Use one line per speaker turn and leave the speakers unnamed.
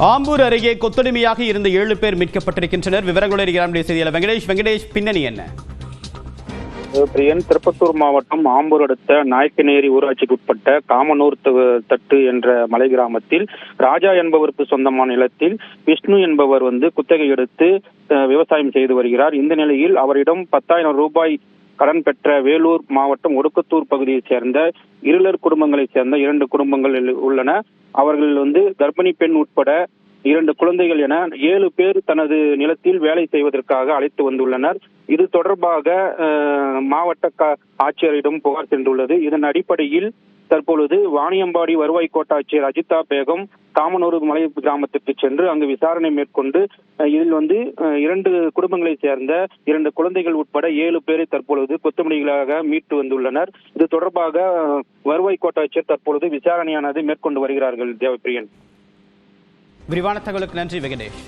ஆம்பூர் அருகே கொத்தடிமையாக இருந்த 7 பேர் மீட்கப்பட்டிருக்கின்றனர். விவரங்களுடன் செய்தியாளர் வெங்கடேஷ், பின்னணி என்ன?
பிரியன், திருப்பத்தூர் மாவட்டம் ஆம்பூர் அடுத்த நாயக்கநேரி ஊராட்சிக்கு உட்பட்ட காமனூர் தட்டு என்ற மலை கிராமத்தில் ராஜா என்பவருக்கு சொந்தமான நிலத்தில் விஷ்ணு என்பவர் குத்தகை எடுத்து விவசாயம் செய்து வருகிறார். இந்த நிலையில் அவரிடம் 10,000 ரூபாய் கடன் பெற்ற வேலூர் மாவட்டம் ஒடுக்கத்தூர் பகுதியைச் சேர்ந்த இருளர் குடும்பங்களைச் சேர்ந்த 2 குடும்பங்கள் உள்ளன. அவர்கள் கர்ப்பிணி பெண் உட்பட 2 குழந்தைகள் என 7 பேர் தனது நிலத்தில் வேலை செய்வதற்காக அழைத்து வந்துள்ளனர். இது தொடர்பாக மாவட்ட ஆட்சியரிடம் புகார் சென்றுள்ளது. இதன் அடிப்படையில் தற்பொழுது வாணியம்பாடி வருவாய் கோட்டாட்சியர் அஜிதா பேகம் காமனூர் மலை கிராமத்திற்கு சென்று அங்கு விசாரணை மேற்கொண்டு இதில் 2 குடும்பங்களை சேர்ந்த 2 குழந்தைகள் உட்பட 7 பேரை தற்பொழுது கொத்தமடிகளாக மீட்டு வந்துள்ளனர். இது தொடர்பாக வருவாய் கோட்டாட்சியர் தற்பொழுது விசாரணையானது மேற்கொண்டு வருகிறார்கள். தேவப்பிரியன்,
விரிவான தகவலுக்கு நன்றி வெங்கடேஷ்.